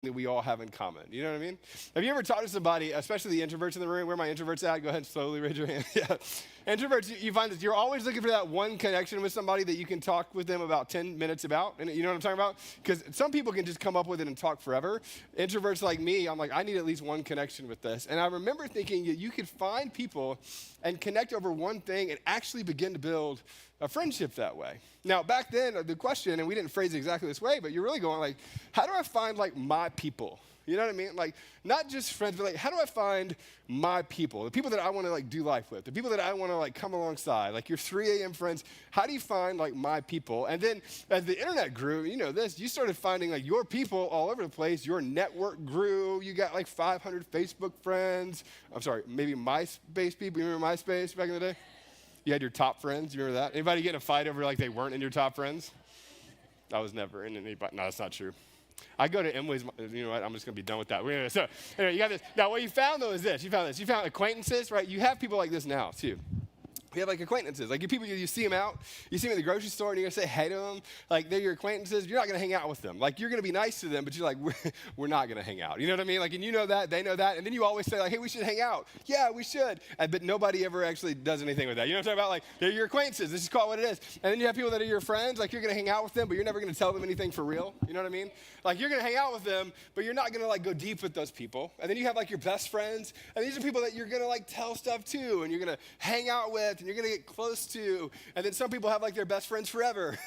that we all have in common. You know what I mean? Have you ever talked to somebody, especially the introverts in the room? Where are my introverts at? Go ahead and slowly raise your hand. Yeah. Introverts, you find that you're always looking for that one connection with somebody that you can talk with them about 10 minutes about. And you know what I'm talking about? Because some people can just come up with it and talk forever. Introverts like me, I'm like, I need at least one connection with this. And I remember thinking that you could find people and connect over one thing and actually begin to build a friendship that way. Now, back then, the question, and we didn't phrase it exactly this way, but you're really going like, how do I find like my people? You know what I mean? Like, not just friends, but like, how do I find my people? The people that I want to like do life with, the people that I want to like come alongside, like your 3 a.m. friends. How do you find like my people? And then as the internet grew, you know this, you started finding like your people all over the place. Your network grew. You got like 500 Facebook friends. I'm sorry, maybe MySpace people. You remember MySpace back in the day? You had your top friends. You remember that? Anybody get in a fight over like they weren't in your top friends? I was never in anybody. No, that's not true. I go to Emily's, you know what, I'm just going to be done with that. So, anyway, you got this. Now, what you found, though, is this. You found acquaintances, right? You have people like this now, too. We have, like, acquaintances. Like, people, you see them out. You see them at the grocery store, and you're going to say hey to them. Like, they're your acquaintances. You're not going to hang out with them. Like, you're going to be nice to them, but you're like, we're not going to hang out. You know what I mean? Like, and you know that. They know that. And then you always say, like, hey, we should hang out. Yeah, we should. But nobody ever actually does anything with that. You know what I'm talking about? Like, they're your acquaintances. This is called what it is. And then you have people that are your friends. Like, you're going to hang out with them, but you're never going to tell them anything for real. You know what I mean? Like, you're going to hang out with them, but you're not going to, like, go deep with those people. And then you have, like, your best friends. And these are people that you're going to, like, tell stuff to, and you're going to hang out with, and you're going to get close to. And then some people have like their best friends forever,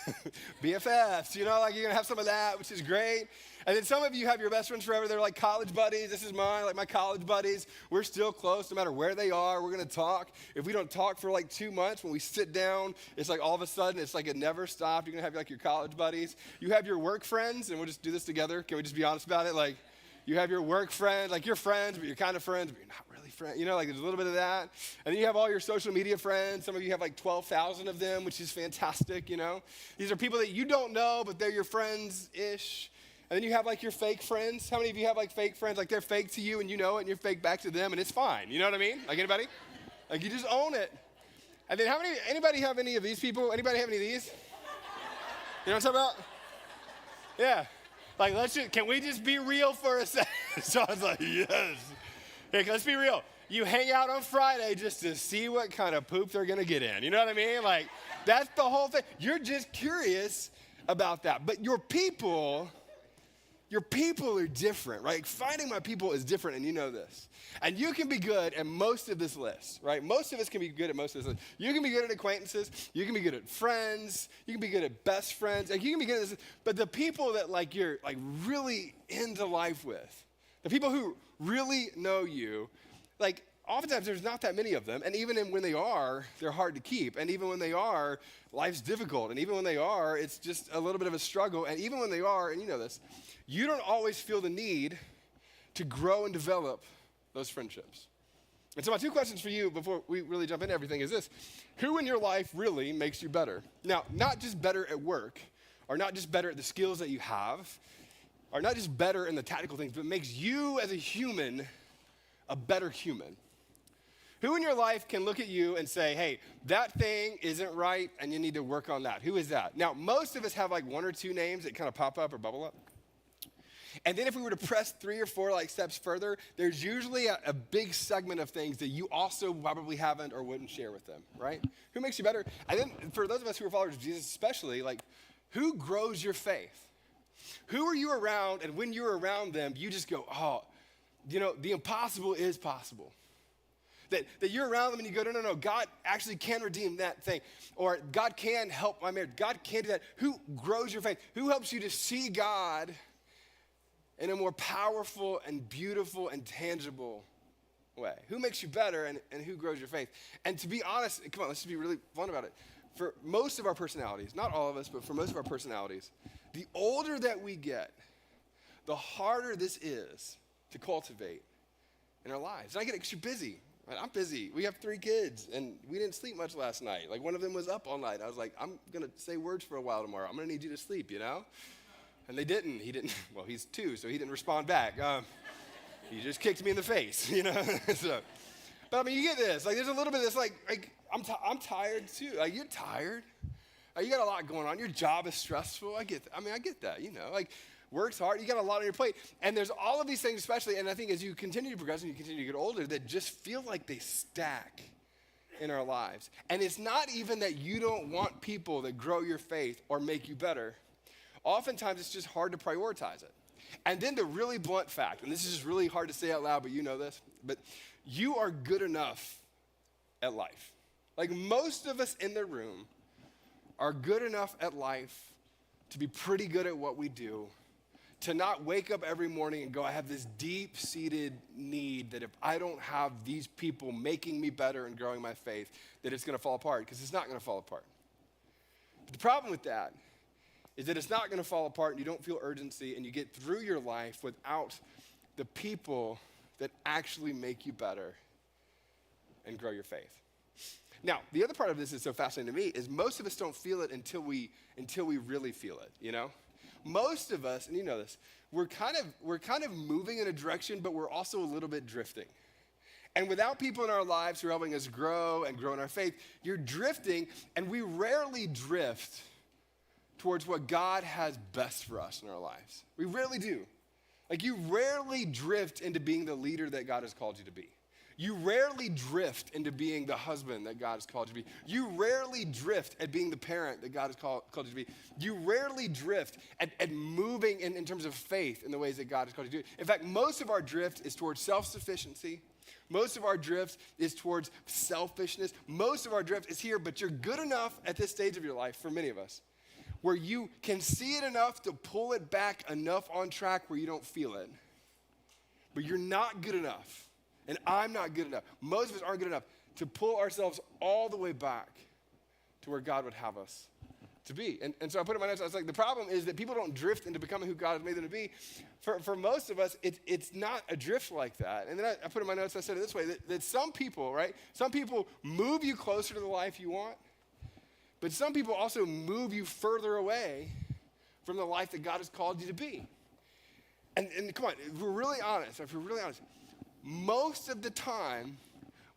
BFFs, you know, like you're gonna have some of that, which is great. And then some of you have your best friends forever. They're like college buddies. This is mine, like my college buddies. We're still close no matter where they are. We're gonna talk. If we don't talk for like 2 months, when we sit down, it's like all of a sudden, it's like it never stopped. You're gonna have like your college buddies. You have your work friends, and we'll just do this together. Can we just be honest about it? Like, you have your work friends, like you're friends, but you're kind of friends, but you're not really friends. You know, like there's a little bit of that. And then you have all your social media friends. Some of you have like 12,000 of them, which is fantastic, you know. These are people that you don't know, but they're your friends-ish. And then you have like your fake friends. How many of you have like fake friends? Like they're fake to you and you know it and you're fake back to them and it's fine. You know what I mean? Like anybody? Like you just own it. And then anybody have any of these people? Anybody have any of these? You know what I'm talking about? Yeah. Like, can we just be real for a second? So I was like, yes. Hey, let's be real. You hang out on Friday just to see what kind of poop they're going to get in. You know what I mean? Like, that's the whole thing. You're just curious about that. But your people are different, right? Finding my people is different, and you know this. And you can be good at most of this list, right? Most of us can be good at most of this list. You can be good at acquaintances. You can be good at friends. You can be good at best friends. Like, you can be good at this. But the people that, like, you're, like, really into life with, the people who really know you, like, oftentimes there's not that many of them. And even when they are, they're hard to keep. And even when they are, life's difficult. And even when they are, it's just a little bit of a struggle. And even when they are, and you know this, you don't always feel the need to grow and develop those friendships. And so my 2 questions for you before we really jump into everything is this. Who in your life really makes you better? Now, not just better at work, or not just better at the skills that you have, or not just better in the tactical things, but makes you as a human a better human. Who in your life can look at you and say, hey, that thing isn't right and you need to work on that? Who is that? Now, most of us have like 1 or 2 names that kind of pop up or bubble up. And then if we were to press 3 or 4 like steps further, there's usually a big segment of things that you also probably haven't or wouldn't share with them, right? Who makes you better? And then for those of us who are followers of Jesus especially, like who grows your faith? Who are you around, and when you're around them, you just go, oh, you know, the impossible is possible. That you're around them and you go, no, God actually can redeem that thing. Or God can help my marriage. God can do that. Who grows your faith? Who helps you to see God in a more powerful and beautiful and tangible way? Who makes you better and who grows your faith? And to be honest, come on, let's just be really fun about it. For most of our personalities, not all of us, but for most of our personalities, the older that we get, the harder this is to cultivate in our lives. And I get extra busy. Right? I'm busy. We have 3 kids, and we didn't sleep much last night. Like, one of them was up all night. I was like, I'm going to say words for a while tomorrow. I'm going to need you to sleep, you know? And they didn't. He didn't. Well, he's 2, so he didn't respond back. He just kicked me in the face, you know? So, but, I mean, you get this. Like, there's a little bit of this, like I'm tired, too. Like, you're tired. You got a lot going on. Your job is stressful. I get that, you know? Like, works hard. You got a lot on your plate. And there's all of these things, especially, and I think as you continue to progress and you continue to get older, that just feel like they stack in our lives. And it's not even that you don't want people that grow your faith or make you better. Oftentimes, it's just hard to prioritize it. And then the really blunt fact, and this is just really hard to say out loud, but you know this, but you are good enough at life. Like most of us in the room are good enough at life to be pretty good at what we do, to not wake up every morning and go, I have this deep-seated need that if I don't have these people making me better and growing my faith, that it's going to fall apart, because it's not going to fall apart. But the problem with that is that it's not going to fall apart and you don't feel urgency and you get through your life without the people that actually make you better and grow your faith. Now, the other part of this is so fascinating to me is most of us don't feel it until we really feel it, you know? Most of us, and you know this, we're kind of moving in a direction, but we're also a little bit drifting. And without people in our lives who are helping us grow and grow in our faith, you're drifting, and we rarely drift towards what God has best for us in our lives. We rarely do. Like you rarely drift into being the leader that God has called you to be. You rarely drift into being the husband that God has called you to be. You rarely drift at being the parent that God has called you to be. You rarely drift at moving in terms of faith in the ways that God has called you to do. In fact, most of our drift is towards self-sufficiency. Most of our drift is towards selfishness. Most of our drift is here, but you're good enough at this stage of your life, for many of us, where you can see it enough to pull it back enough on track where you don't feel it. But you're not good enough. And I'm not good enough. Most of us aren't good enough to pull ourselves all the way back to where God would have us to be. And so I put in my notes, I was like, the problem is that people don't drift into becoming who God has made them to be. For most of us, it's not a drift like that. And then I put in my notes, I said it this way, that some people, right? Some people move you closer to the life you want, but some people also move you further away from the life that God has called you to be. And come on, if we're really honest, most of the time,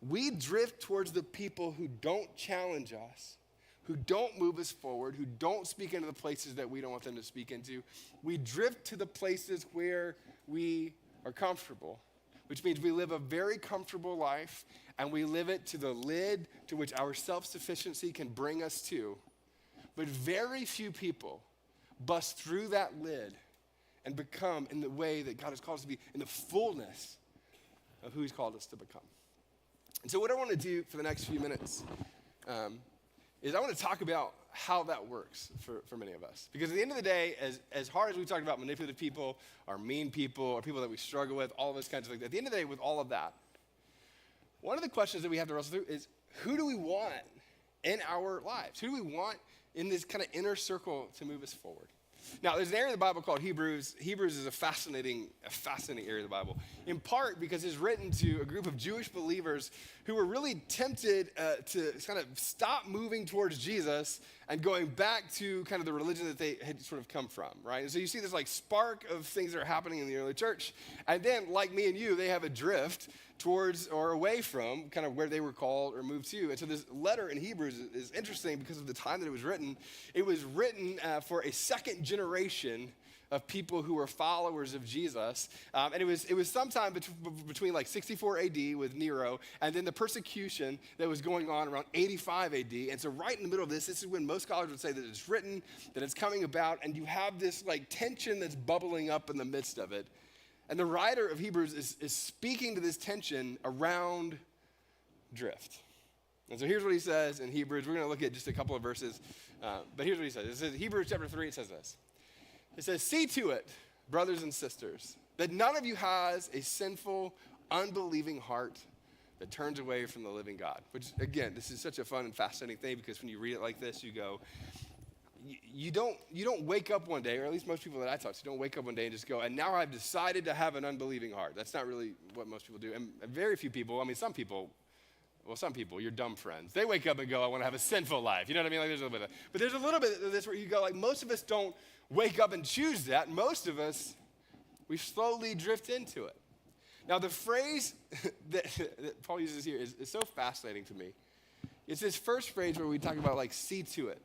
we drift towards the people who don't challenge us, who don't move us forward, who don't speak into the places that we don't want them to speak into. We drift to the places where we are comfortable, which means we live a very comfortable life, and we live it to the lid to which our self-sufficiency can bring us to. But very few people bust through that lid and become in the way that God has called us to be, in the fullness of who he's called us to become. And so what I want to do for the next few minutes is I want to talk about how that works for many of us. Because at the end of the day, as hard as we talked about manipulative people, or mean people, or people that we struggle with, all of those kinds of things, at the end of the day, with all of that, one of the questions that we have to wrestle through is, who do we want in our lives? Who do we want in this kind of inner circle to move us forward? Now, there's an area of the Bible called Hebrews. Hebrews is a fascinating area of the Bible, in part because it's written to a group of Jewish believers who were really tempted to kind of stop moving towards Jesus and going back to kind of the religion that they had sort of come from, right? And so you see this like spark of things that are happening in the early church, and then like me and you, they have a drift towards or away from kind of where they were called or moved to. And so this letter in Hebrews is interesting because of the time that it was written. It was written for a second generation of people who were followers of Jesus. And it was sometime between like 64 AD with Nero, and then the persecution that was going on around 85 AD. And so right in the middle of this is when most scholars would say that it's written, that it's coming about, and you have this like tension that's bubbling up in the midst of it. And the writer of Hebrews is speaking to this tension around drift. And so here's what he says in Hebrews. We're going to look at just a couple of verses, but here's what he says. It says, Hebrews chapter 3, it says this. It says, "See to it, brothers and sisters, that none of you has a sinful, unbelieving heart that turns away from the living God." Which, again, this is such a fun and fascinating thing, because when you read it like this, you go, you don't wake up one day, or at least most people that I talk to don't wake up one day and just go, and now I've decided to have an unbelieving heart. That's not really what most people do. And very few people, some people, your dumb friends, they wake up and go, I want to have a sinful life. You know what I mean? Like there's a little bit of that. But there's a little bit of this where you go, like most of us don't wake up and choose that. Most of us, we slowly drift into it. Now the phrase that Paul uses here is so fascinating to me. It's this first phrase where we talk about like see to it.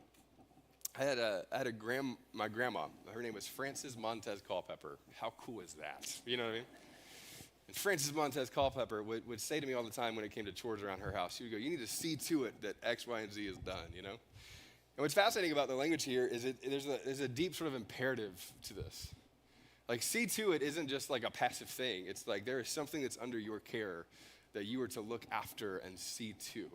my grandma, her name was Frances Montez Culpepper. How cool is that? You know what I mean? And Frances Montez Culpepper would say to me all the time when it came to chores around her house, she would go, you need to see to it that X, Y, and Z is done, you know? And what's fascinating about the language here is there's a deep sort of imperative to this. Like, see to it isn't just like a passive thing. It's like there is something that's under your care that you are to look after and see to.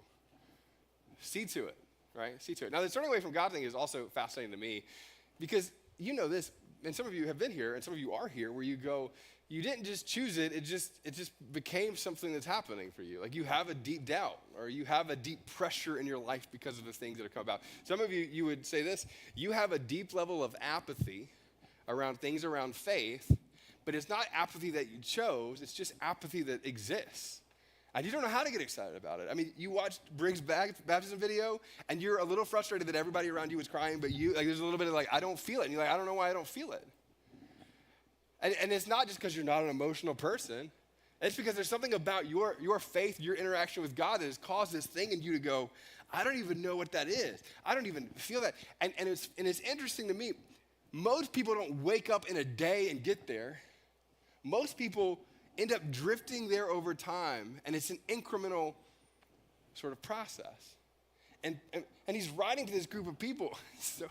See to it, right? See to it. Now, the turning away from God thing is also fascinating to me because you know this, and some of you have been here, and some of you are here, where you go, you didn't just choose it, it just became something that's happening for you. Like you have a deep doubt, or you have a deep pressure in your life because of the things that have come about. Some of you would say this, you have a deep level of apathy around things around faith, but it's not apathy that you chose, it's just apathy that exists. And you don't know how to get excited about it. I mean, you watched Briggs' baptism video, and you're a little frustrated that everybody around you was crying, but you, like, there's a little bit of like, I don't feel it. And you're like, I don't know why I don't feel it. And it's not just because you're not an emotional person. It's because there's something about your faith, your interaction with God that has caused this thing in you to go, I don't even know what that is. I don't even feel that. And it's interesting to me, most people don't wake up in a day and get there. Most people end up drifting there over time, and it's an incremental sort of process. And he's writing to this group of people. So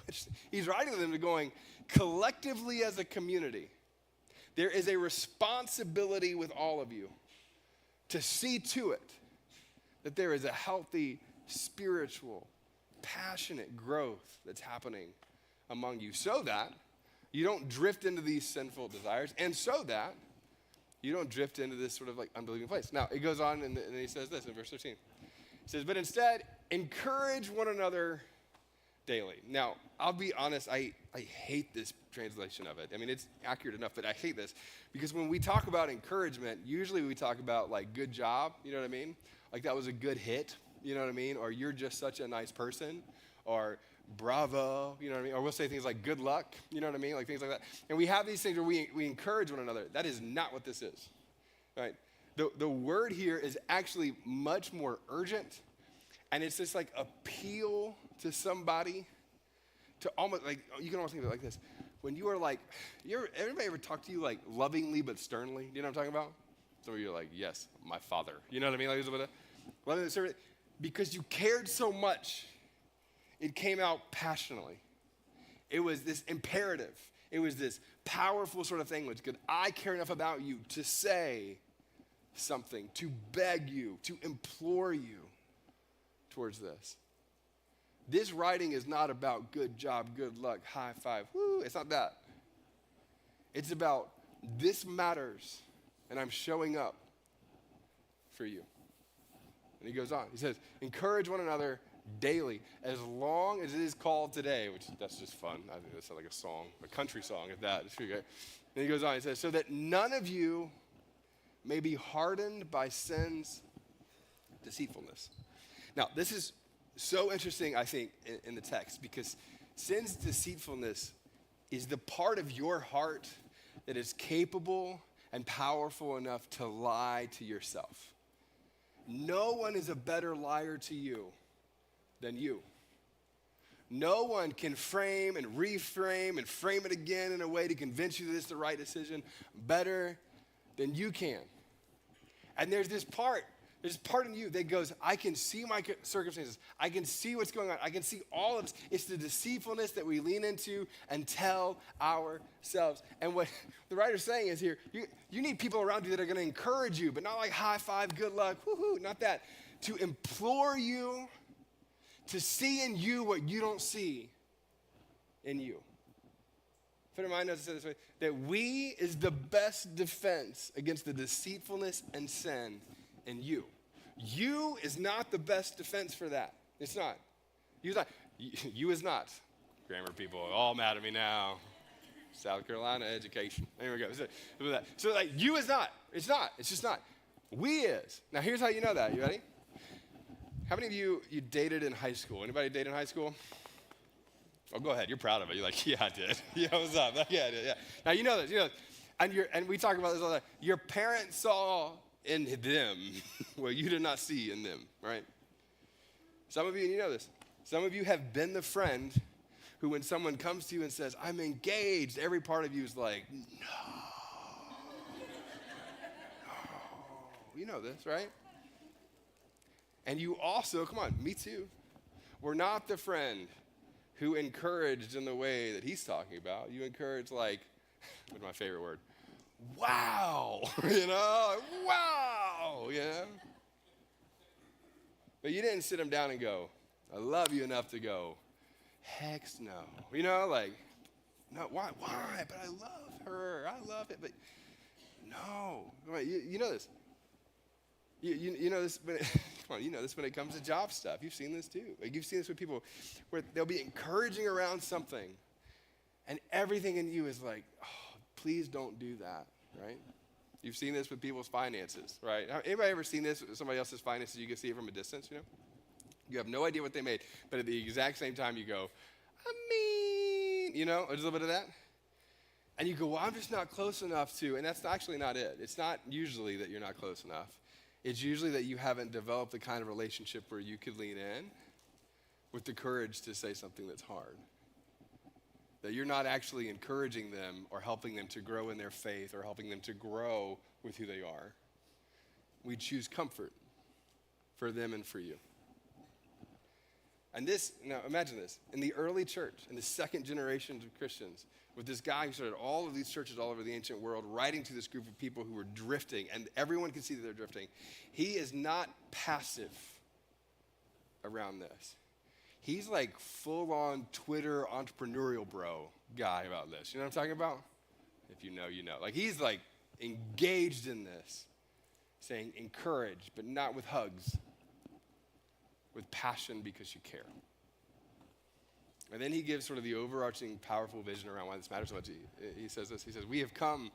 he's writing to them to going, collectively as a community, there is a responsibility with all of you to see to it that there is a healthy, spiritual, passionate growth that's happening among you so that you don't drift into these sinful desires and so that you don't drift into this sort of like unbelieving place. Now, it goes on and he says this in verse 13. He says, but instead, encourage one another daily. Now, I'll be honest, I hate this translation of it. I mean, it's accurate enough, but I hate this because when we talk about encouragement, usually we talk about like good job, you know what I mean? Like that was a good hit, you know what I mean? Or you're just such a nice person, or bravo, you know what I mean? Or we'll say things like good luck, you know what I mean? Like things like that. And we have these things where we encourage one another. That is not what this is, right? The word here is actually much more urgent, and it's this like appeal to somebody to almost like, you can almost think of it like this. When you are like, everybody ever talk to you like lovingly but sternly? Do you know what I'm talking about? Some of you are like, yes, my father. You know what I mean? Like there's a bit of loving but sternly. Because you cared so much, it came out passionately. It was this imperative. It was this powerful sort of thing, which could, I care enough about you to say something, to beg you, to implore you towards this. This writing is not about good job, good luck, high five, woo, it's not that. It's about this matters, and I'm showing up for you. And he goes on, he says, encourage one another daily, as long as it is called today, which that's just fun. I think that's like a song, a country song at that. It's pretty great. And he goes on, he says, so that none of you may be hardened by sin's deceitfulness. Now, this is so interesting, I think, in the text, because sin's deceitfulness is the part of your heart that is capable and powerful enough to lie to yourself. No one is a better liar to you than you. No one can frame and reframe and frame it again in a way to convince you that it's the right decision better than you can. And there's this part in you that goes, I can see my circumstances. I can see what's going on. I can see all of this. It's the deceitfulness that we lean into and tell ourselves. And what the writer's saying is here, you need people around you that are going to encourage you, but not like high five, good luck, woohoo, not that. To implore you to see in you what you don't see in you. A friend of mine knows to say this way, that we is the best defense against the deceitfulness and sin in you. You is not the best defense for that. It's not. You is not. You is not. Grammar people are all mad at me now. South Carolina education. There we go. So like, you is not. It's not. It's just not. We is. Now here's how you know that. You ready? How many of you dated in high school? Anybody date in high school? Oh, go ahead. You're proud of it. You're like, yeah, I did. Yeah, what's up? Yeah, I did. Yeah. Now you know this. You know this. And we talk about this all the time. Your parents saw in them what you did not see in them, right? Some of you know this. Some of you have been the friend who when someone comes to you and says, I'm engaged, every part of you is like, no. You know this, right? And you also, come on, me too. We're not the friend who encouraged in the way that he's talking about. You encourage like, what's my favorite word? Wow, wow, But you didn't sit him down and go, I love you enough to go, heck no. Like, no, why? But I love her, I love it, but no. You know this. You know this, but come on, you know this when it comes to job stuff. You've seen this too. Like you've seen this with people where they'll be encouraging around something, and everything in you is like, oh, please don't do that, right? You've seen this with people's finances, right? Anybody ever seen this with somebody else's finances? You can see it from a distance, You have no idea what they made, but at the exact same time you go, there's a little bit of that. And you go, well, I'm just not close enough to, and that's actually not it. It's not usually that you're not close enough. It's usually that you haven't developed the kind of relationship where you could lean in with the courage to say something that's hard. That you're not actually encouraging them or helping them to grow in their faith or helping them to grow with who they are. We choose comfort for them and for you. And now imagine this, in the early church, in the second generations of Christians, with this guy who started all of these churches all over the ancient world, writing to this group of people who were drifting, and everyone can see that they're drifting. He is not passive around this. He's like full-on Twitter entrepreneurial bro guy about this. You know what I'm talking about? If you know, you know. Like he's like engaged in this, saying encourage, but not with hugs, with passion because you care. And then he gives sort of the overarching powerful vision around why this matters so much. He says this, he says, we have come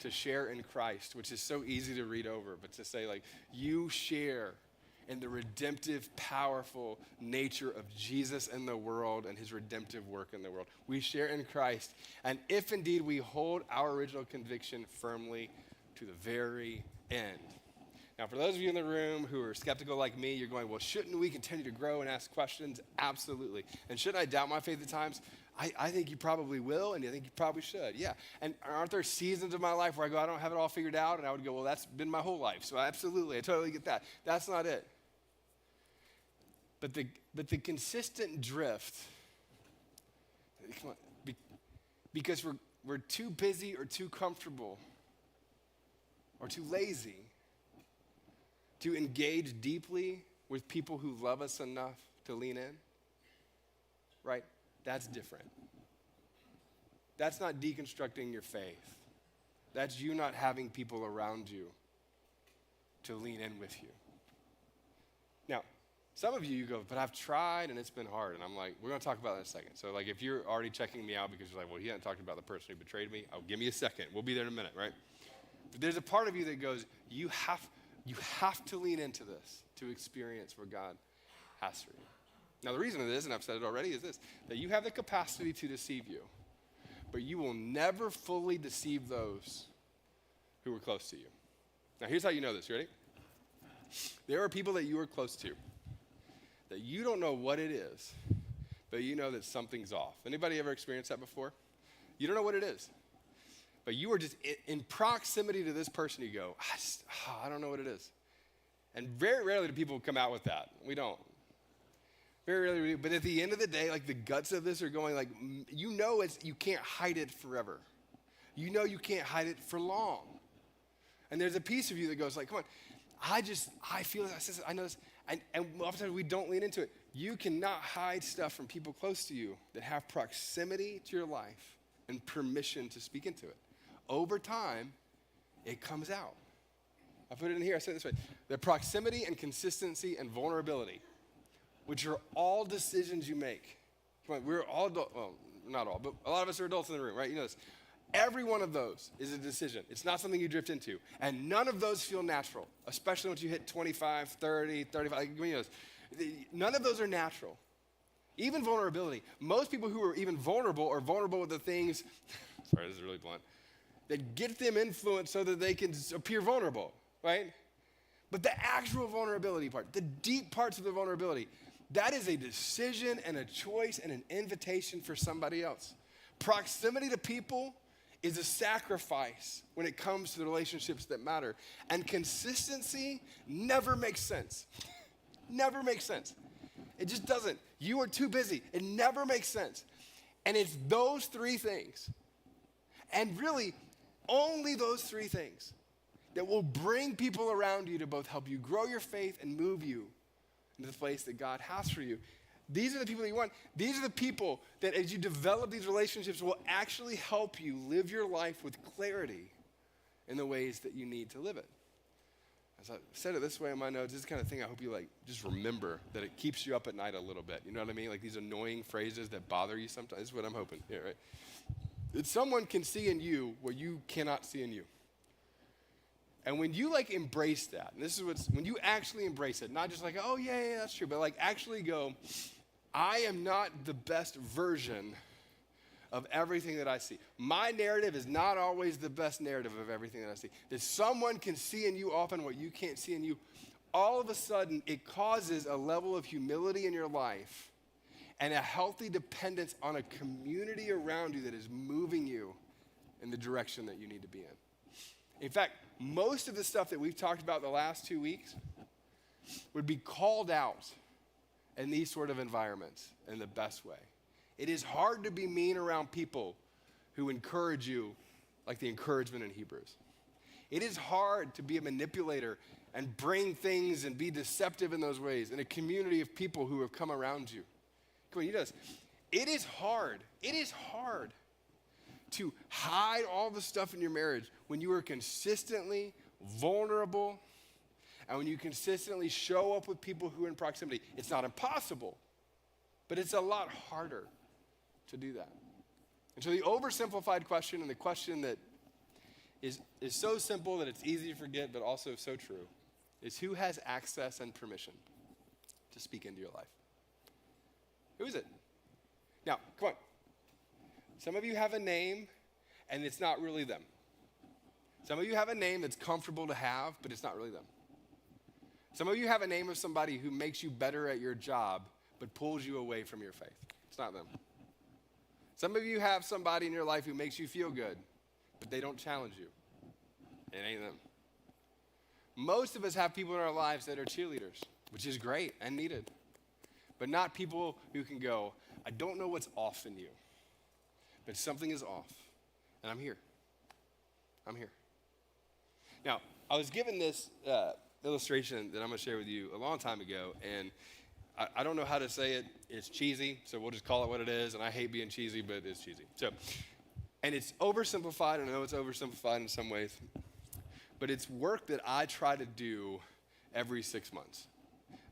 to share in Christ, which is so easy to read over, but to say like, you share in the redemptive, powerful nature of Jesus in the world and his redemptive work in the world. We share in Christ, and if indeed we hold our original conviction firmly to the very end. Now, for those of you in the room who are skeptical like me, you're going, well, shouldn't we continue to grow and ask questions? Absolutely. And shouldn't I doubt my faith at times? I think you probably will, and I think you probably should. Yeah. And aren't there seasons of my life where I go, I don't have it all figured out? And I would go, well, that's been my whole life. So absolutely, I totally get that. That's not it. But the consistent drift, come on, because we're too busy or too comfortable or too lazy to engage deeply with people who love us enough to lean in, right? That's different. That's not deconstructing your faith. That's you not having people around you to lean in with you. Now, some of you go, but I've tried and it's been hard. And I'm like, we're going to talk about that in a second. So like if you're already checking me out because you're like, well, he hasn't talked about the person who betrayed me. Oh, give me a second. We'll be there in a minute, right? But there's a part of you that goes, you have to lean into this to experience what God has for you. Now, the reason it is, and I've said it already, is this, that you have the capacity to deceive you, but you will never fully deceive those who are close to you. Now, here's how you know this. You ready? There are people that you are close to that you don't know what it is, but you know that something's off. Anybody ever experienced that before? You don't know what it is. But you are just in proximity to this person, you go, I don't know what it is. And very rarely do people come out with that. We don't. Very rarely we do. But at the end of the day, like the guts of this are going like, you know you can't hide it forever. You know you can't hide it for long. And there's a piece of you that goes like, come on, I feel this, I know this. And oftentimes we don't lean into it. You cannot hide stuff from people close to you that have proximity to your life and permission to speak into it. Over time, it comes out. I put it in here, I said it this way. The proximity and consistency and vulnerability, which are all decisions you make. Come on, we're all adults, well, not all, but a lot of us are adults in the room, right? You know this. Every one of those is a decision. It's not something you drift into. And none of those feel natural, especially once you hit 25, 30, 35. You know, none of those are natural. Even vulnerability. Most people who are even vulnerable are vulnerable with the things, sorry, this is really blunt, that get them influenced so that they can appear vulnerable, right? But the actual vulnerability part, the deep parts of the vulnerability, That is a decision and a choice and an invitation for somebody else. Proximity to people is a sacrifice when it comes to the relationships that matter. And consistency never makes sense. Never makes sense. It just doesn't. You are too busy. It never makes sense. And it's those three things, and really only those three things, that will bring people around you to both help you grow your faith and move you into the place that God has for you. These are the people that you want. These are the people that, as you develop these relationships, will actually help you live your life with clarity in the ways that you need to live it. As I said it this way in my notes, this is the kind of thing I hope you just remember, that it keeps you up at night a little bit. You know what I mean? Like these annoying phrases that bother you sometimes. This is what I'm hoping. Yeah, right? That someone can see in you what you cannot see in you. And when you embrace that, and this is when you actually embrace it, not just oh yeah, that's true, but actually go, I am not the best version of everything that I see. My narrative is not always the best narrative of everything that I see. That someone can see in you often what you can't see in you. All of a sudden, it causes a level of humility in your life and a healthy dependence on a community around you that is moving you in the direction that you need to be in. In fact, most of the stuff that we've talked about the last 2 weeks would be called out in these sort of environments in the best way. It is hard to be mean around people who encourage you like the encouragement in Hebrews. It is hard to be a manipulator and bring things and be deceptive in those ways in a community of people who have come around you. Come on, you know this. It is hard to hide all the stuff in your marriage when you are consistently vulnerable and when you consistently show up with people who are in proximity. It's not impossible, but it's a lot harder to do that. And so the oversimplified question, and the question that is so simple that it's easy to forget but also so true, is who has access and permission to speak into your life? Who is it? Now, come on. Some of you have a name and it's not really them. Some of you have a name that's comfortable to have, but it's not really them. Some of you have a name of somebody who makes you better at your job but pulls you away from your faith. It's not them. Some of you have somebody in your life who makes you feel good, but they don't challenge you. It ain't them. Most of us have people in our lives that are cheerleaders, which is great and needed, but not people who can go, I don't know what's off in you, but something is off, and I'm here. I'm here. Now, I was given this illustration that I'm going to share with you a long time ago, and I don't know how to say it. It's cheesy, so we'll just call it what it is, and I hate being cheesy, but it's cheesy. So, and it's oversimplified, and I know it's oversimplified in some ways, but it's work that I try to do every 6 months.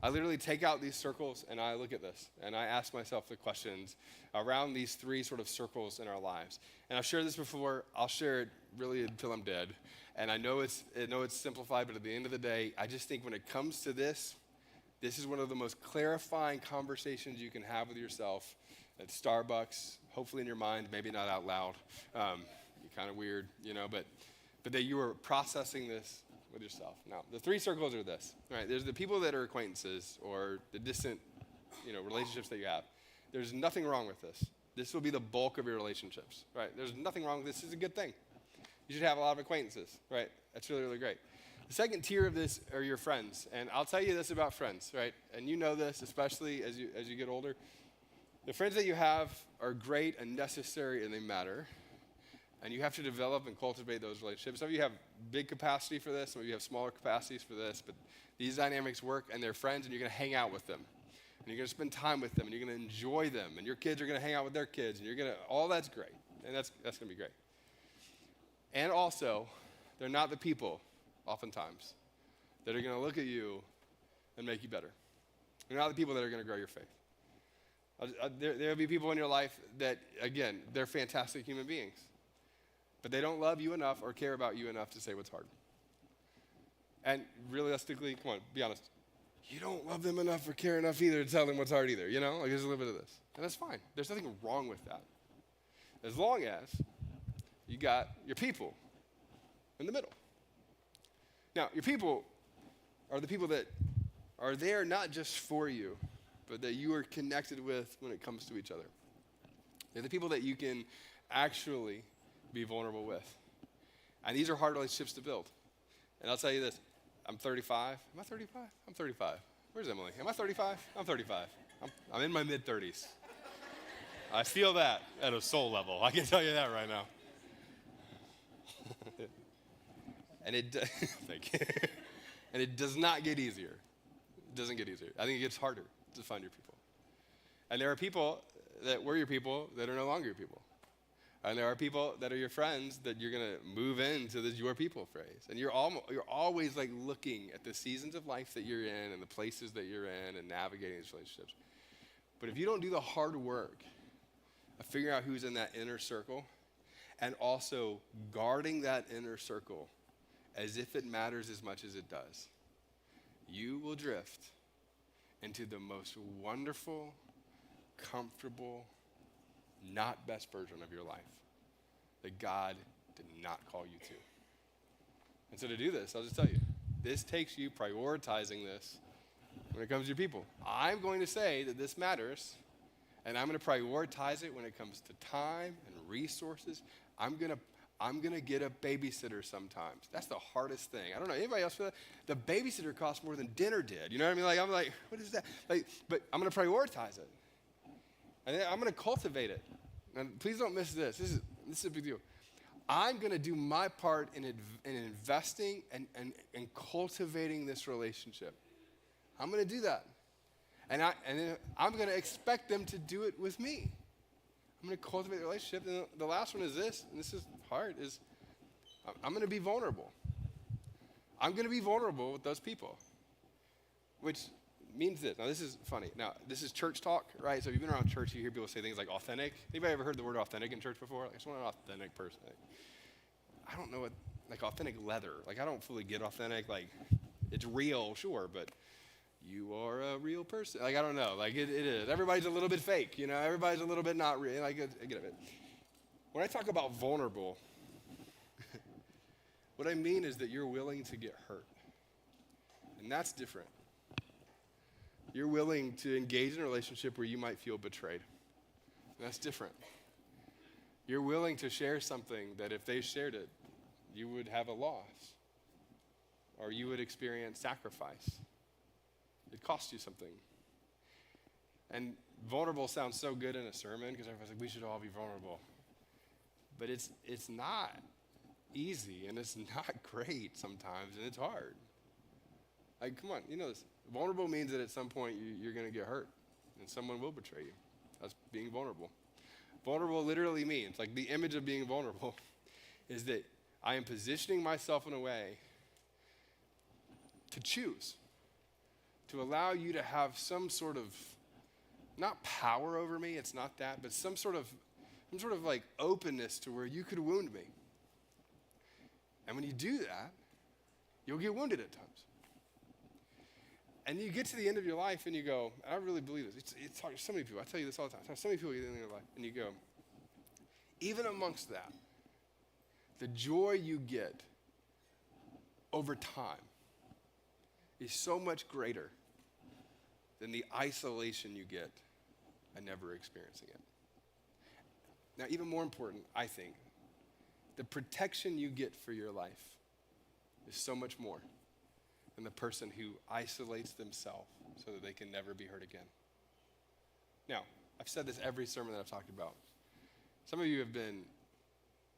I literally take out these circles, and I look at this, and I ask myself the questions around these three sort of circles in our lives. And I've shared this before. I'll share it really until I'm dead. And I know it's simplified, but at the end of the day, I just think when it comes to this is one of the most clarifying conversations you can have with yourself at Starbucks, hopefully in your mind, maybe not out loud. You're kind of weird, but that you are processing this with yourself. Now, the three circles are this, right? There's the people that are acquaintances or the distant, relationships that you have. There's nothing wrong with this. This will be the bulk of your relationships, right? There's nothing wrong with this. This is a good thing. You should have a lot of acquaintances, right? That's really, really great. The second tier of this are your friends. And I'll tell you this about friends, right? And you know this, especially as you get older. The friends that you have are great and necessary and they matter. And you have to develop and cultivate those relationships. Some of you have big capacity for this. Some of you have smaller capacities for this. But these dynamics work, and they're friends, and you're going to hang out with them. And you're going to spend time with them, and you're going to enjoy them. And your kids are going to hang out with their kids. And all that's great. And that's going to be great. And also, they're not the people, oftentimes, that are going to look at you and make you better. They're not the people that are going to grow your faith. There'll be people in your life that, again, they're fantastic human beings. But they don't love you enough or care about you enough to say what's hard. And realistically, come on, be honest. You don't love them enough or care enough either to tell them what's hard either, there's a little bit of this. And that's fine. There's nothing wrong with that. As long as you got your people in the middle. Now, your people are the people that are there not just for you, but that you are connected with when it comes to each other. They're the people that you can actually be vulnerable with. And these are hard relationships to build. And I'll tell you this, I'm 35. Am I 35? I'm 35. Where's Emily? Am I 35? I'm 35. I'm in my mid-30s. I feel that at a soul level. I can tell you that right now. And thank you. And it does not get easier. It doesn't get easier. I think it gets harder to find your people. And there are people that were your people that are no longer your people. And there are people that are your friends that you're going to move into this your people phrase. And you're always like looking at the seasons of life that you're in and the places that you're in and navigating these relationships. But if you don't do the hard work of figuring out who's in that inner circle and also guarding that inner circle as if it matters as much as it does, you will drift into the most wonderful, comfortable, not best version of your life that God did not call you to. And so to do this, I'll just tell you, this takes you prioritizing this when it comes to your people. I'm going to say that this matters, and I'm going to prioritize it when it comes to time and resources. I'm going to get a babysitter sometimes. That's the hardest thing. I don't know, anybody else feel that? The babysitter costs more than dinner did. You know what I mean? Like, I'm like, what is that? Like, but I'm going to prioritize it. And I'm going to cultivate it. And please don't miss this. This is a big deal. I'm going to do my part in investing and cultivating this relationship. I'm going to do that. And then I'm going to expect them to do it with me. I'm going to cultivate the relationship. And the last one is this, and this is hard, is I'm going to be vulnerable. I'm going to be vulnerable with those people, which means this. Now, this is funny. Now, this is church talk, right? So if you've been around church, you hear people say things like authentic. Anybody ever heard the word authentic in church before? Like, I just want an authentic person. Like, I don't know what, like authentic leather. Like, I don't fully get authentic. Like, it's real, sure, but you are a real person. Like, I don't know. Like, it is. Everybody's a little bit fake, you know? Everybody's a little bit not real. Like, I get it. When I talk about vulnerable, what I mean is that you're willing to get hurt. And that's different. You're willing to engage in a relationship where you might feel betrayed. And that's different. You're willing to share something that if they shared it, you would have a loss. Or you would experience sacrifice. It costs you something. And vulnerable sounds so good in a sermon because everyone's like, we should all be vulnerable. But it's not easy and it's not great sometimes and it's hard. Like, come on, you know this. Vulnerable means that at some point you're going to get hurt and someone will betray you. That's being vulnerable. Vulnerable literally means, like the image of being vulnerable is that I am positioning myself in a way to choose, to allow you to have some sort of, not power over me, it's not that, but some sort of like openness to where you could wound me. And when you do that, you'll get wounded at times. And you get to the end of your life and you go, I really believe this. It's hard. So many people, I tell you this all the time. So many people get to the end of their life and you go, even amongst that, the joy you get over time is so much greater than the isolation you get and never experiencing it. Now, even more important, I think, the protection you get for your life is so much more than the person who isolates themselves so that they can never be hurt again. Now, I've said this every sermon that I've talked about. Some of you have been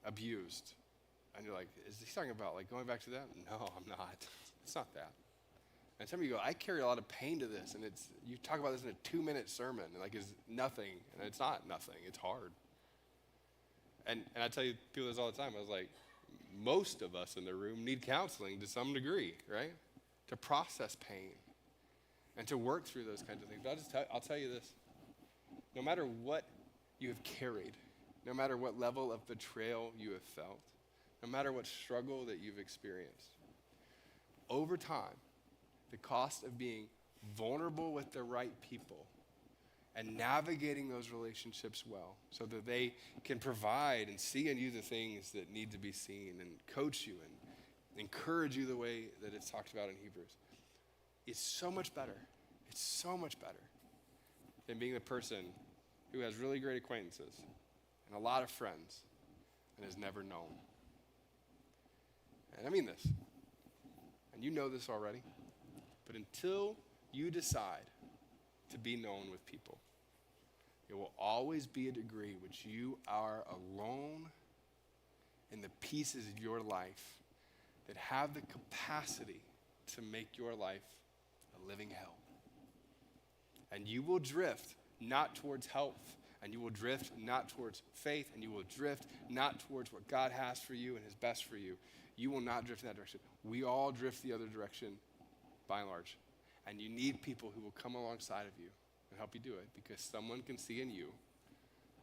abused. And you're like, is he talking about like going back to that? No, I'm not. It's not that. And some of you go, I carry a lot of pain to this. And you talk about this in a 2-minute sermon. And like, it's nothing. And it's not nothing. It's hard. And I tell you people this all the time. I was like, most of us in the room need counseling to some degree, right? To process pain and to work through those kinds of things. But I'll tell you this. No matter what you have carried, no matter what level of betrayal you have felt, no matter what struggle that you've experienced, over time, the cost of being vulnerable with the right people and navigating those relationships well so that they can provide and see in you the things that need to be seen and coach you and encourage you the way that it's talked about in Hebrews, is so much better. It's so much better than being the person who has really great acquaintances and a lot of friends and is never known. And I mean this, and you know this already, but until you decide to be known with people, it will always be a degree which you are alone in the pieces of your life that have the capacity to make your life a living hell. And you will drift not towards health, and you will drift not towards faith, and you will drift not towards what God has for you and his best for you. You will not drift in that direction. We all drift the other direction by and large. And you need people who will come alongside of you and help you do it, because someone can see in you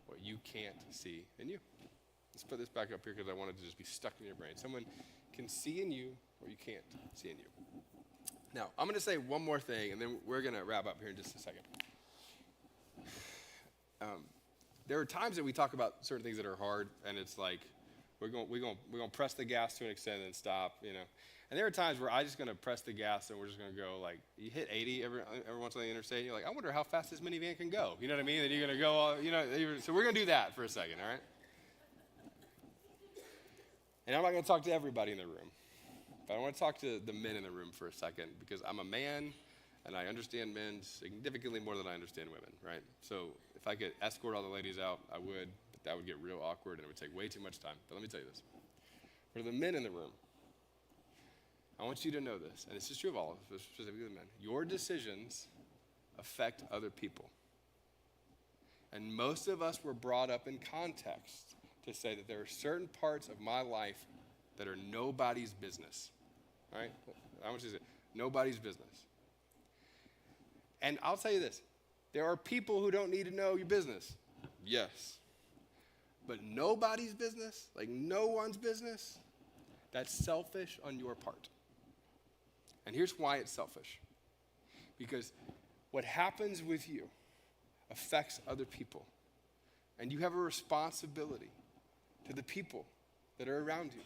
what you can't see in you. Let's put this back up here because I want it to just be stuck in your brain. Someone can see in you what you can't see in you. Now, I'm going to say one more thing, and then we're going to wrap up here in just a second. There are times that we talk about certain things that are hard, and it's like we're going to press the gas to an extent and then stop, you know. And there are times where I'm just going to press the gas and we're just going to go, like, you hit 80 every once on the interstate, and you're like, I wonder how fast this minivan can go. You know what I mean? And you're going to go, all, you know, so we're going to do that for a second, all right? And I'm not going to talk to everybody in the room, but I want to talk to the men in the room for a second, because I'm a man and I understand men significantly more than I understand women, right? So if I could escort all the ladies out, I would, but that would get real awkward and it would take way too much time. But let me tell you this. For the men in the room, I want you to know this, and this is true of all of us, specifically the men. Your decisions affect other people. And most of us were brought up in context to say that there are certain parts of my life that are nobody's business. All right? I want you to say, nobody's business. And I'll tell you this. There are people who don't need to know your business. Yes. But nobody's business, like no one's business, that's selfish on your part. And here's why it's selfish. Because what happens with you affects other people. And you have a responsibility to the people that are around you,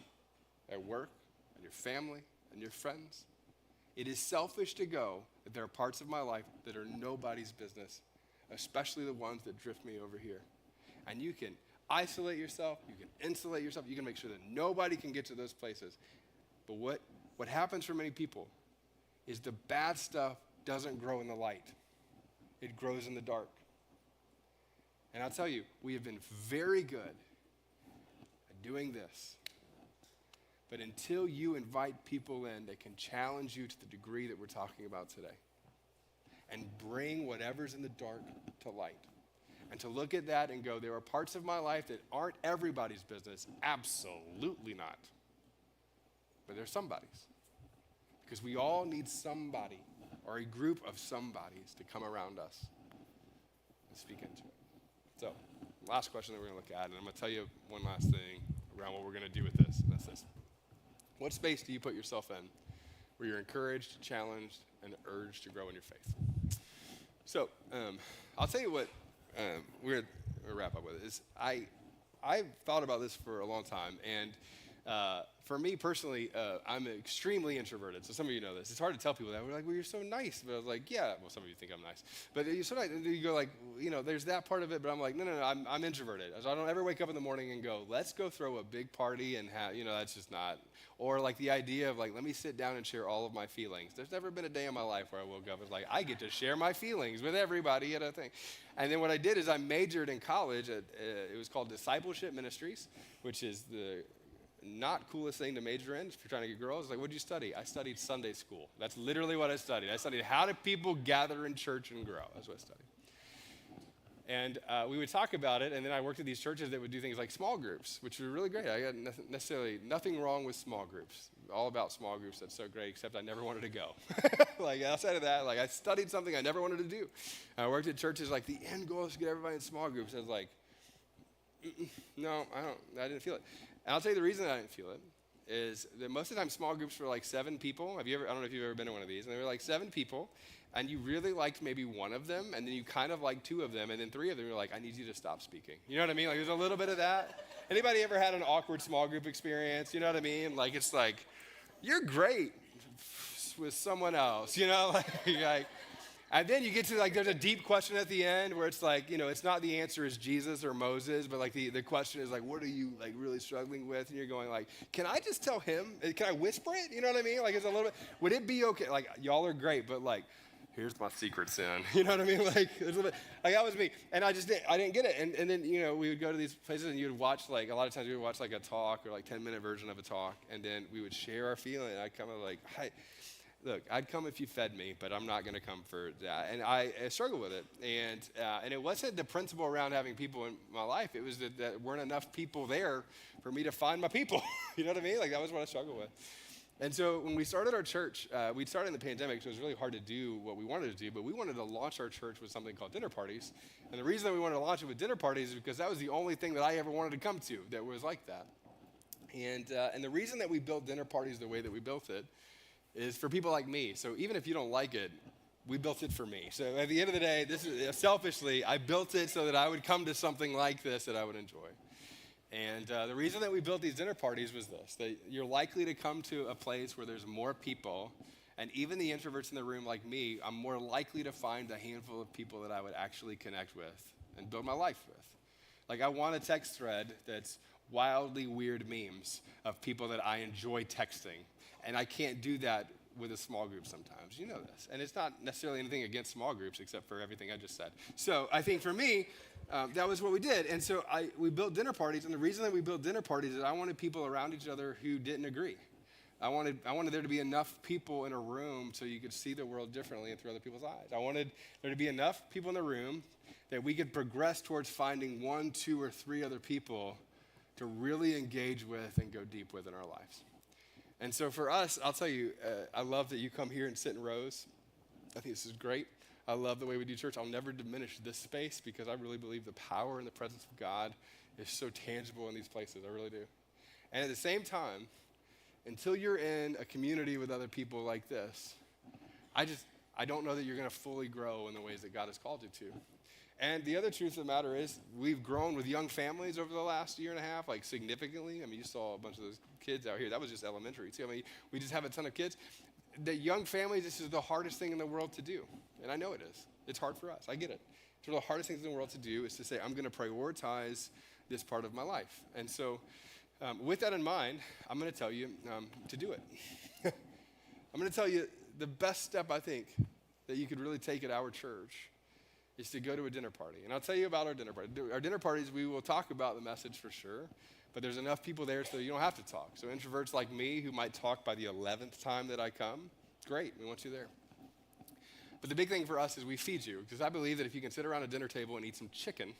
at work, and your family, and your friends. It is selfish to go that there are parts of my life that are nobody's business, especially the ones that drift me over here. And you can isolate yourself, you can insulate yourself, you can make sure that nobody can get to those places. But what happens for many people is the bad stuff doesn't grow in the light. It grows in the dark. And I'll tell you, we have been very good at doing this. But until you invite people in that can challenge you to the degree that we're talking about today, and bring whatever's in the dark to light, and to look at that and go, there are parts of my life that aren't everybody's business. Absolutely not. But they're somebody's. Because we all need somebody or a group of somebodies to come around us and speak into it. So, last question that we're going to look at, and I'm going to tell you one last thing around what we're going to do with this, and that's this. What space do you put yourself in where you're encouraged, challenged, and urged to grow in your faith? So, I'll tell you what we're going to wrap up with. I've thought about this for a long time, and for me personally, I'm extremely introverted. So some of you know this. It's hard to tell people that. We're like, well, you're so nice. But I was like, yeah. Well, some of you think I'm nice. But you're so nice. And you go like, you know, there's that part of it. But I'm like, no, I'm introverted. So I don't ever wake up in the morning and go, let's go throw a big party and have, you know, that's just not. Or like the idea of like, let me sit down and share all of my feelings. There's never been a day in my life where I woke up and was like, I get to share my feelings with everybody at a thing. And then what I did is I majored in college at, it was called Discipleship Ministries, which is the not coolest thing to major in if you're trying to get girls. Like, what'd you study? I studied Sunday school. That's literally what I studied. I studied how do people gather in church and grow. That's what I studied. And we would talk about it, and then I worked at these churches that would do things like small groups, which were really great. I got nothing wrong with small groups. All about small groups, that's so great, except I never wanted to go. Like, outside of that, like, I studied something I never wanted to do. I worked at churches, like, the end goal is to get everybody in small groups. I was like, no, I didn't feel it. And I'll tell you the reason I didn't feel it is that most of the time small groups were like 7 people. I don't know if you've ever been to one of these. And they were like 7 people, and you really liked maybe one of them, and then you kind of liked 2 of them, and then 3 of them, you're like, I need you to stop speaking. You know what I mean? Like, there's a little bit of that. Anybody ever had an awkward small group experience? You know what I mean? Like, it's like, you're great with someone else, you know? Like, And then you get to like, there's a deep question at the end where it's like, it's not the answer is Jesus or Moses, but like the question is like, what are you like really struggling with? And you're going like, can I just tell him? Can I whisper it? You know what I mean? Like it's a little bit, would it be okay? Like y'all are great, but like, here's my secret sin. You know what I mean? Like it's a little bit, like that was me. And I didn't get it. And then, we would go to these places and you would watch like, a lot of times we would watch like a talk or like 10-minute version of a talk. And then we would share our feeling. I'd come like, hey, look, I'd come if you fed me, but I'm not going to come for that. And I struggle with it. And it wasn't the principle around having people in my life. It was that there weren't enough people there for me to find my people. You know what I mean? Like that was what I struggled with. And so when we started our church, we started in the pandemic, so it was really hard to do what we wanted to do, but we wanted to launch our church with something called dinner parties. And the reason that we wanted to launch it with dinner parties is because that was the only thing that I ever wanted to come to that was like that. And the reason that we built dinner parties the way that we built it is for people like me. So even if you don't like it, we built it for me. So at the end of the day, this is selfishly, I built it so that I would come to something like this that I would enjoy. And the reason that we built these dinner parties was this, that you're likely to come to a place where there's more people, and even the introverts in the room like me, I'm more likely to find a handful of people that I would actually connect with and build my life with. Like I want a text thread that's wildly weird memes of people that I enjoy texting. And I can't do that with a small group sometimes. You know this. And it's not necessarily anything against small groups except for everything I just said. So I think for me, that was what we did. And so we built dinner parties. And the reason that we built dinner parties is I wanted people around each other who didn't agree. I wanted there to be enough people in a room so you could see the world differently and through other people's eyes. I wanted there to be enough people in the room that we could progress towards finding 1, 2, or 3 other people to really engage with and go deep with in our lives. And so for us, I'll tell you, I love that you come here and sit in rows. I think this is great. I love the way we do church. I'll never diminish this space because I really believe the power and the presence of God is so tangible in these places. I really do. And at the same time, until you're in a community with other people like this, I don't know that you're going to fully grow in the ways that God has called you to. And the other truth of the matter is we've grown with young families over the last year and a half, like significantly. I mean, you saw a bunch of those kids out here. That was just elementary too. I mean, we just have a ton of kids. The young families, this is the hardest thing in the world to do. And I know it is. It's hard for us. I get it. It's one of the hardest things in the world to do is to say, I'm going to prioritize this part of my life. And so with that in mind, I'm going to tell you to do it. I'm going to tell you the best step I think that you could really take at our church is to go to a dinner party. And I'll tell you about our dinner party. Our dinner parties, we will talk about the message for sure, but there's enough people there so you don't have to talk. So introverts like me who might talk by the 11th time that I come, great, we want you there. But the big thing for us is we feed you, because I believe that if you can sit around a dinner table and eat some chicken,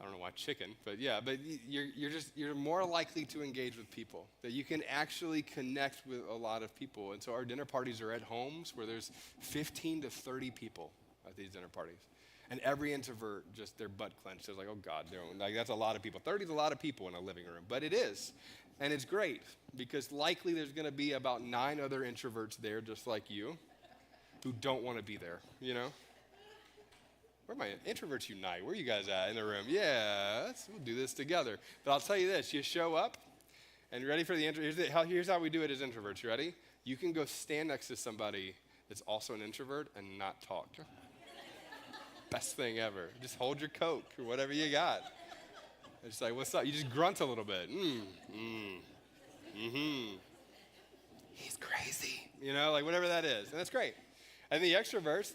I don't know why chicken, but yeah, but you're more likely to engage with people, that you can actually connect with a lot of people. And so our dinner parties are at homes where there's 15 to 30 people at these dinner parties. And every introvert, just their butt clenched. They're like, oh God, like that's a lot of people. 30 is a lot of people in a living room, but it is. And it's great because likely there's gonna be about 9 other introverts there just like you who don't wanna be there, you know? Where are my introverts unite? Where are you guys at in the room? Yeah, we'll do this together. But I'll tell you this, you show up and you're ready for the intro. Here's how we do it as introverts, you ready? You can go stand next to somebody that's also an introvert and not talk. Best thing ever. Just hold your Coke or whatever you got. It's like, what's up? You just grunt a little bit. He's crazy. You know, like whatever that is. And that's great. And the extroverts,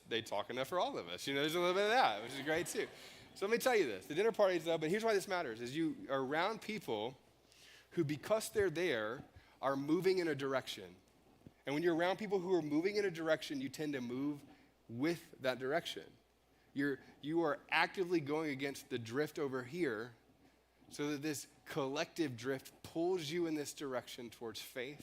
they talk enough for all of us. You know, there's a little bit of that, which is great too. So let me tell you this. The dinner parties though, but here's why this matters, is you are around people who, because they're there, are moving in a direction. And when you're around people who are moving in a direction, you tend to move with that direction. You are actively going against the drift over here so that this collective drift pulls you in this direction towards faith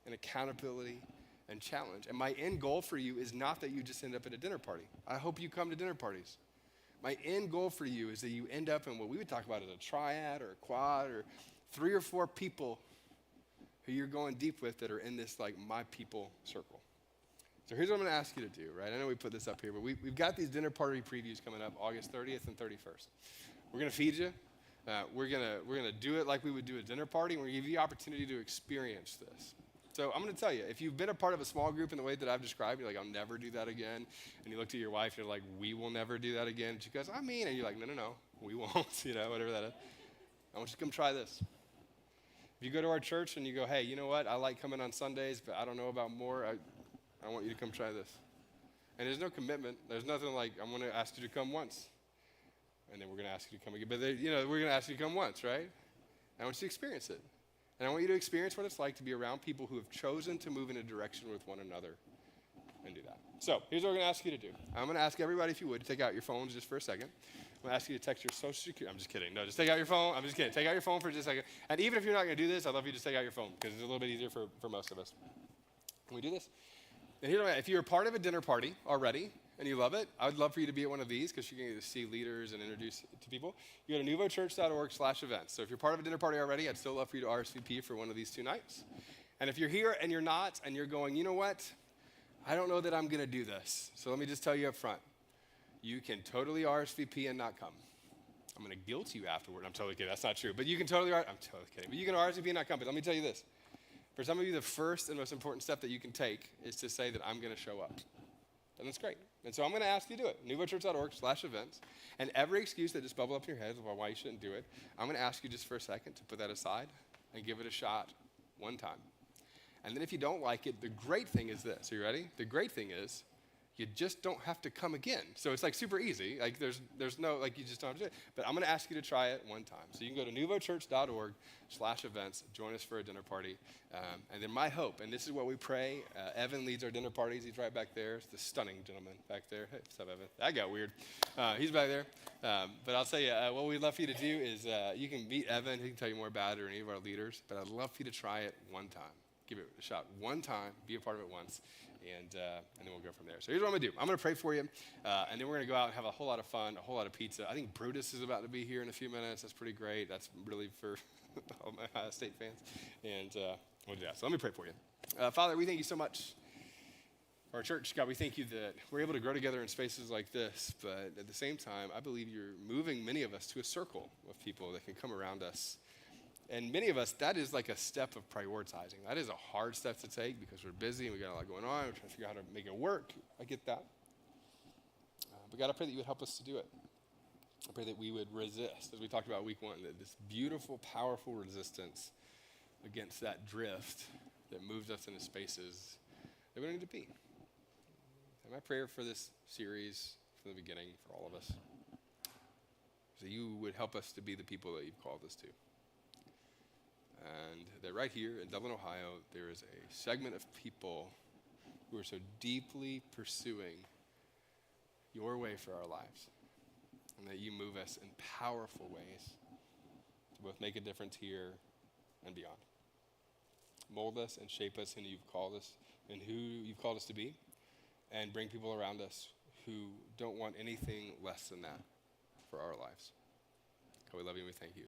and accountability and challenge. And my end goal for you is not that you just end up at a dinner party. I hope you come to dinner parties. My end goal for you is that you end up in what we would talk about as a triad or a quad or 3 or 4 people who you're going deep with that are in this like my people circle. So here's what I'm going to ask you to do, right? I know we put this up here, but we've got these dinner party previews coming up August 30th and 31st. We're going to feed you. We're gonna do it like we would do a dinner party, and we're going to give you the opportunity to experience this. So I'm going to tell you, if you've been a part of a small group in the way that I've described, you're like, I'll never do that again. And you look to your wife, and you're like, we will never do that again. And she goes, I mean, and you're like, no, we won't, whatever that is. I want you to come try this. If you go to our church and you go, hey, you know what? I like coming on Sundays, but I don't know about more. I want you to come try this. And there's no commitment. There's nothing like, I'm going to ask you to come once. And then we're going to ask you to come again. But, we're going to ask you to come once, right? I want you to experience it. And I want you to experience what it's like to be around people who have chosen to move in a direction with one another and do that. So here's what we're going to ask you to do. I'm going to ask everybody, if you would, to take out your phones just for a second. I'm going to ask you to text your social security. I'm just kidding. No, just take out your phone. I'm just kidding. Take out your phone for just a second. And even if you're not going to do this, I'd love you to just take out your phone because it's a little bit easier for most of us. Can we do this? And if you're a part of a dinner party already and you love it, I would love for you to be at one of these because you're going to get to see leaders and introduce to people. You go to nuvochurch.org/events. So if you're part of a dinner party already, I'd still love for you to RSVP for one of these 2 nights. And if you're here and you're not, and you're going, you know what? I don't know that I'm going to do this. So let me just tell you up front. You can totally RSVP and not come. I'm going to guilt you afterward. I'm totally kidding. That's not true. But you can totally, I'm totally kidding. But you can RSVP and not come. But let me tell you this. For some of you, the first and most important step that you can take is to say that I'm going to show up. And that's great. And so I'm going to ask you to do it. nuvochurch.org/events. And every excuse that just bubble up in your head of why you shouldn't do it, I'm going to ask you just for a second to put that aside and give it a shot one time. And then if you don't like it, the great thing is this. Are you ready? The great thing is you just don't have to come again. So it's like super easy. Like there's no, like you just don't have to do it. But I'm going to ask you to try it one time. So you can go to nuvochurch.org/events, join us for a dinner party. And then my hope, and this is what we pray, Evan leads our dinner parties. He's right back there. It's the stunning gentleman back there. Hey, what's up, Evan? That got weird. He's back there. But I'll tell you, what we'd love for you to do is you can meet Evan. He can tell you more about it or any of our leaders. But I'd love for you to try it one time. Give it a shot one time. Be a part of it once. And then we'll go from there. So here's what I'm going to do. I'm going to pray for you, and then we're going to go out and have a whole lot of fun, a whole lot of pizza. I think Brutus is about to be here in a few minutes. That's pretty great. That's really for all my Ohio State fans. And we'll do that. So let me pray for you. Father, we thank you so much for our church. God, we thank you that we're able to grow together in spaces like this. But at the same time, I believe you're moving many of us to a circle of people that can come around us. And many of us, that is like a step of prioritizing. That is a hard step to take because we're busy and we got a lot going on. We're trying to figure out how to make it work. I get that. But God, I pray that you would help us to do it. I pray that we would resist, as we talked about week 1, that this beautiful, powerful resistance against that drift that moves us into spaces that we don't need to be. And my prayer for this series from the beginning for all of us is that you would help us to be the people that you've called us to. And that right here in Dublin, Ohio, there is a segment of people who are so deeply pursuing your way for our lives. And that you move us in powerful ways to both make a difference here and beyond. Mold us and shape us in who you've called us and who you've called us to be. And bring people around us who don't want anything less than that for our lives. God, we love you and we thank you.